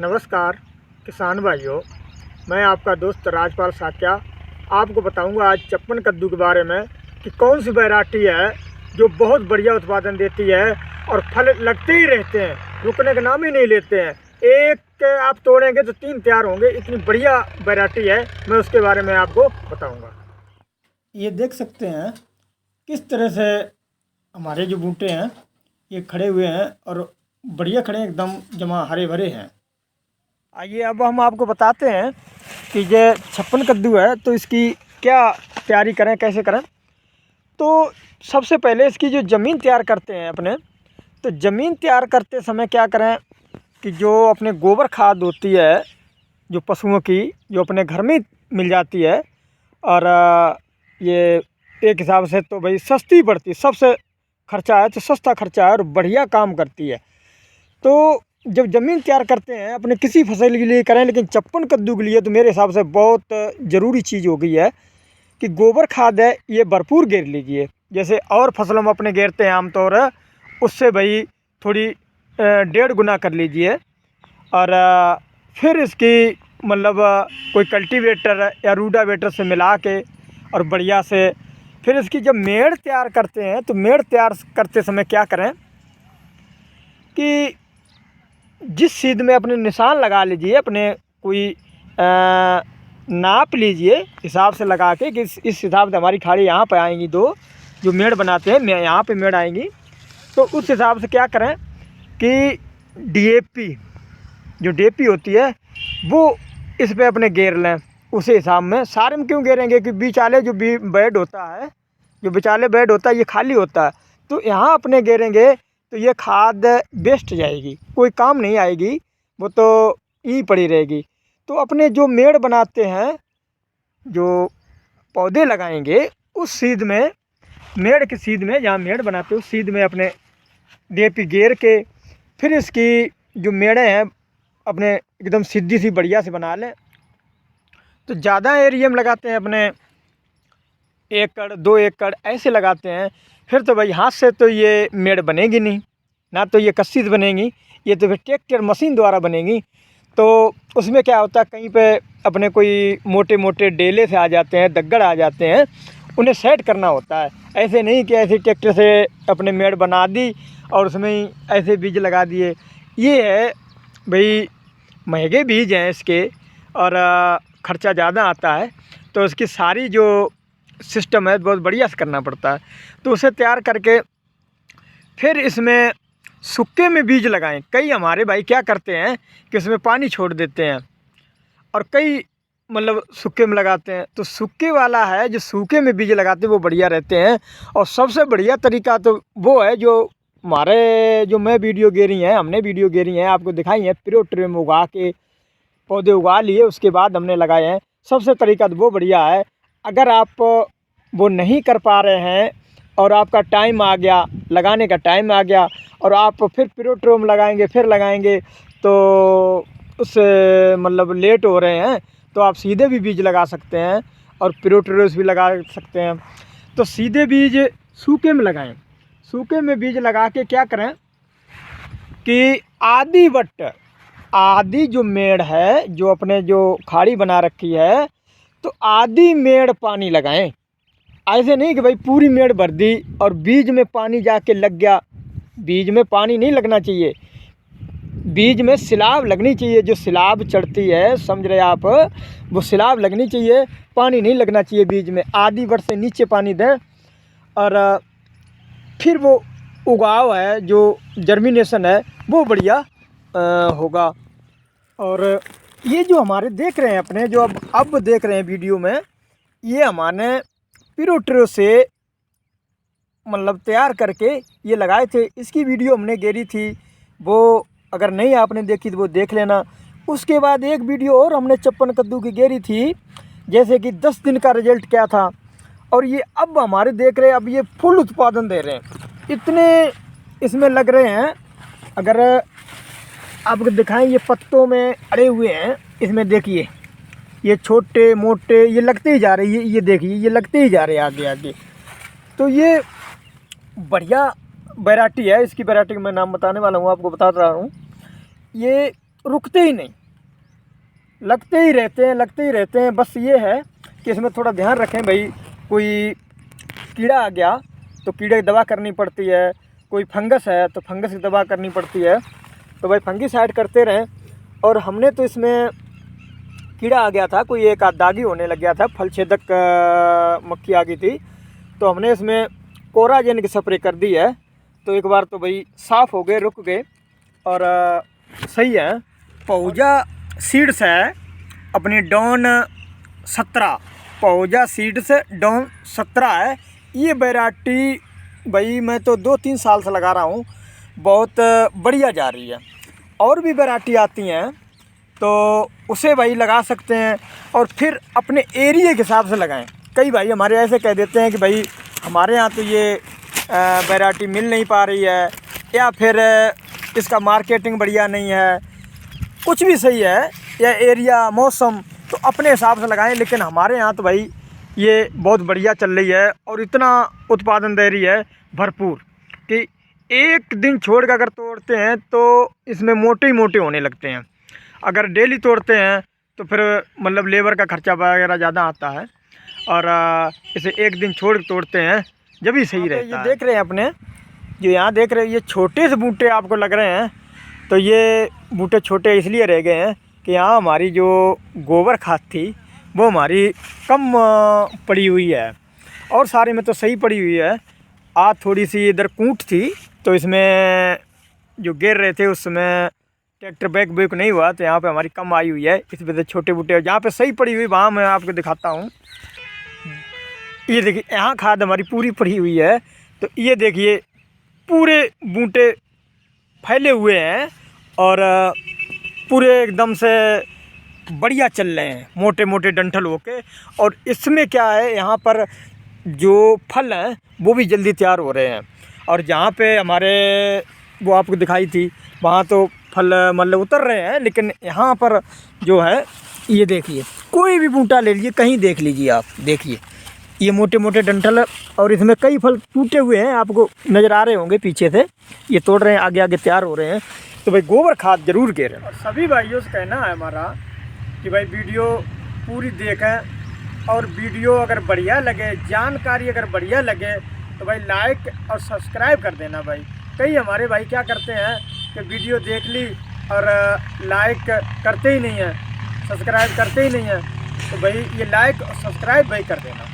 नमस्कार किसान भाइयों, मैं आपका दोस्त राजपाल साक्या आपको बताऊंगा आज चप्पन कद्दू के बारे में कि कौन सी वैरायटी है जो बहुत बढ़िया उत्पादन देती है और फल लगते ही रहते हैं, रुकने का नाम ही नहीं लेते हैं। एक आप तोड़ेंगे तो 3 तैयार होंगे, इतनी बढ़िया वैरायटी है। मैं उसके बारे में आपको बताऊंगा। ये देख सकते हैं किस तरह से हमारे जो बूटे हैं ये खड़े हुए हैं और बढ़िया खड़े, एकदम जमा हरे भरे हैं। आइए अब हम आपको बताते हैं कि ये 56 कद्दू है तो इसकी क्या तैयारी करें, कैसे करें। तो सबसे पहले इसकी जो ज़मीन तैयार करते हैं अपने, तो ज़मीन तैयार करते समय क्या करें कि जो अपने गोबर खाद होती है जो पशुओं की, जो अपने घर में मिल जाती है, और ये एक हिसाब से तो भाई सस्ती पड़ती, सबसे खर्चा है तो सस्ता खर्चा है और बढ़िया काम करती है। तो जब ज़मीन तैयार करते हैं अपने किसी फसल के लिए करें, लेकिन 56 कद्दू के लिए तो मेरे हिसाब से बहुत ज़रूरी चीज़ हो गई है कि गोबर खाद है ये भरपूर गेर लीजिए। जैसे और फसलों में अपने गेरते हैं आमतौर उससे भाई थोड़ी 1.5 गुना कर लीजिए। और फिर इसकी मतलब कोई कल्टीवेटर या रूटावेटर से मिला के और बढ़िया से फिर इसकी जब मेड़ तैयार करते हैं तो मेड़ तैयार करते समय क्या करें कि जिस सीध में अपने निशान लगा लीजिए, अपने कोई नाप लीजिए हिसाब से लगा के कि इस हिसाब से हमारी खाड़ी यहाँ पे आएंगी, दो जो मेड़ बनाते हैं यहाँ पे मेड़ आएंगी। तो उस हिसाब से क्या करें कि डीएपी, जो डीएपी होती है वो इस पे अपने घेर लें। उसी हिसाब में सारे में क्यों घेरेंगे कि बीचाले जो बेड होता है, जो बिचाले बेड होता है ये खाली होता है, तो यहाँ अपने घेरेंगे तो ये खाद वेस्ट जाएगी, कोई काम नहीं आएगी, वो तो यहीं पड़ी रहेगी। तो अपने जो मेड़ बनाते हैं, जो पौधे लगाएंगे उस सीध में, मेड़ की सीध में जहाँ मेड़ बनाते हैं उस सीध में अपने डीएपी घेर के फिर इसकी जो मेड़े हैं अपने एकदम सीधी सी बढ़िया से बना लें। तो ज़्यादा एरिया में लगाते हैं अपने 1 एकड़ 2 एकड़ ऐसे लगाते हैं, फिर तो भाई हाथ से तो ये मेड़ बनेगी नहीं, ना तो ये कस्सी से बनेगी, ये तो फिर ट्रैक्टर मशीन द्वारा बनेगी। तो उसमें क्या होता है कहीं पे अपने कोई मोटे मोटे डेले से आ जाते हैं, दग्गड़ आ जाते हैं, उन्हें सेट करना होता है। ऐसे नहीं कि ऐसे ट्रैक्टर से अपने मेड़ बना दी और उसमें ही ऐसे बीज लगा दिए। ये है भाई महंगे बीज हैं इसके और ख़र्चा ज़्यादा आता है, तो उसकी सारी जो सिस्टम है बहुत बढ़िया से करना पड़ता है। तो उसे तैयार करके फिर इसमें सूखे में बीज लगाएं। कई हमारे भाई क्या करते हैं कि इसमें पानी छोड़ देते हैं और कई मतलब सूखे में लगाते हैं। तो सूखे वाला है जो सूखे में बीज लगाते हैं वो बढ़िया रहते हैं। और सबसे बढ़िया तरीका तो वो है जो हमारे जो मैं वीडियो गेरी हैं, हमने वीडियो गेरी हैं आपको दिखाई हैं, प्योर ट्रे में उगा के पौधे उगा लिए उसके बाद हमने लगाए हैं। सबसे तरीका तो वो बढ़िया है। अगर आप वो नहीं कर पा रहे हैं और आपका टाइम आ गया, लगाने का टाइम आ गया और आप फिर प्योर में लगाएंगे, फिर लगाएंगे तो उससे मतलब लेट हो रहे हैं, तो आप सीधे भी बीज लगा सकते हैं और प्योर भी लगा सकते हैं। तो सीधे बीज सूखे में लगाएं। सूखे में बीज लगा के क्या करें कि आधी जो मेड़ है, जो अपने जो खाड़ी बना रखी है, तो आधी मेड़ पानी लगाएं। ऐसे नहीं कि भाई पूरी मेड़ भर दी और बीज में पानी जाके लग गया। बीज में पानी नहीं लगना चाहिए, बीज में सिलाब लगनी चाहिए। जो सिलाब चढ़ती है, समझ रहे आप, वो सिलाब लगनी चाहिए, पानी नहीं लगना चाहिए बीज में। आधी वर्ष से नीचे पानी दें और फिर वो उगाव है, जो जर्मिनेशन है वो बढ़िया होगा। और ये जो हमारे देख रहे हैं अपने, जो अब देख रहे हैं वीडियो में, ये हमारे प्योर से मतलब तैयार करके ये लगाए थे। इसकी वीडियो हमने गेरी थी, वो अगर नहीं आपने देखी तो वो देख लेना। उसके बाद एक वीडियो और हमने 56 कद्दू की गेरी थी, जैसे कि 10 दिन का रिजल्ट क्या था। और ये अब हमारे देख रहे हैं, अब ये फुल उत्पादन दे रहे हैं, इतने इसमें लग रहे हैं। अगर आपको दिखाएं, ये पत्तों में अड़े हुए हैं, इसमें देखिए ये छोटे मोटे ये लगते ही जा रहे हैं, ये देखिए ये लगते ही जा रहे हैं आगे आगे। तो ये बढ़िया वैरायटी है। इसकी वैरायटी का मैं नाम बताने वाला हूँ, आपको बता रहा हूँ। ये रुकते ही नहीं, लगते ही रहते हैं। बस ये है कि इसमें थोड़ा ध्यान रखें भाई, कोई कीड़ा आ गया तो कीड़े की दवा करनी पड़ती है, कोई फंगस है तो फंगस की दवा करनी पड़ती है, तो भाई फंगिसाइड करते रहें। और हमने तो इसमें कीड़ा आ गया था, कोई एक आध दागी होने लग गया था, फल छेदक मक्खी आ गई थी, तो हमने इसमें कोराजेन की स्प्रे कर दी है। तो एक बार तो भाई साफ़ हो गए, रुक गए और सही है। पौजा सीड्स है अपनी डॉन 17, पौजा सीड्स डॉन 17 है ये वैरायटी। भाई मैं तो 2-3 साल से लगा रहा हूँ, बहुत बढ़िया जा रही है। और भी वैरायटी आती हैं तो उसे भाई लगा सकते हैं, और फिर अपने एरिया के हिसाब से लगाएं। कई भाई हमारे ऐसे कह देते हैं कि भाई हमारे यहाँ तो ये वैरायटी मिल नहीं पा रही है, या फिर इसका मार्केटिंग बढ़िया नहीं है, कुछ भी सही है, या एरिया मौसम, तो अपने हिसाब से लगाएं। लेकिन हमारे यहाँ तो भाई ये बहुत बढ़िया चल रही है और इतना उत्पादन दे रही है भरपूर कि एक दिन छोड़ कर अगर तोड़ते हैं तो इसमें मोटे ही मोटे होने लगते हैं। अगर डेली तोड़ते हैं तो फिर मतलब लेबर का खर्चा वगैरह ज़्यादा आता है, और इसे एक दिन छोड़ के तोड़ते हैं जब भी सही रहता है। ये देख रहे हैं अपने, जो यहाँ देख रहे हैं, ये छोटे से बूटे आपको लग रहे हैं, तो ये बूटे छोटे इसलिए रह गए हैं कि यहाँ हमारी जो गोबर खाद थी वो हमारी कम पड़ी हुई है, और सारे में तो सही पड़ी हुई है। आज थोड़ी सी इधर कूट थी तो इसमें जो गिर रहे थे उसमें ट्रैक्टर बैक नहीं हुआ, तो यहाँ पे हमारी कम आई हुई है। इस वजह से छोटे बूटे जहाँ पे सही पड़ी हुई वहाँ मैं आपको दिखाता हूँ। ये देखिए यहाँ खाद हमारी पूरी पड़ी हुई है, तो ये देखिए पूरे बूटे फैले हुए हैं और पूरे एकदम से बढ़िया चल रहे हैं, मोटे मोटे डंठल होके। और इसमें क्या है, यहाँ पर जो फल हैं वो भी जल्दी तैयार हो रहे हैं, और जहाँ पे हमारे वो आपको दिखाई थी वहाँ तो फल मतलब उतर रहे हैं, लेकिन यहाँ पर जो है ये देखिए, कोई भी बूटा ले लीजिए, कहीं देख लीजिए आप, देखिए ये मोटे मोटे डंठल, और इसमें कई फल टूटे हुए हैं, आपको नज़र आ रहे होंगे पीछे से, ये तोड़ रहे हैं, आगे आगे तैयार हो रहे हैं। तो भाई गोबर खाद जरूर गिरे। और सभी भाइयों से कहना है हमारा कि भाई वीडियो पूरी देखें, और वीडियो अगर बढ़िया लगे, जानकारी अगर बढ़िया लगे तो भाई लाइक और सब्सक्राइब कर देना। भाई कई हमारे भाई क्या करते हैं कि वीडियो देख ली और लाइक करते ही नहीं है, सब्सक्राइब करते ही नहीं है, तो भाई ये लाइक और सब्सक्राइब भाई कर देना।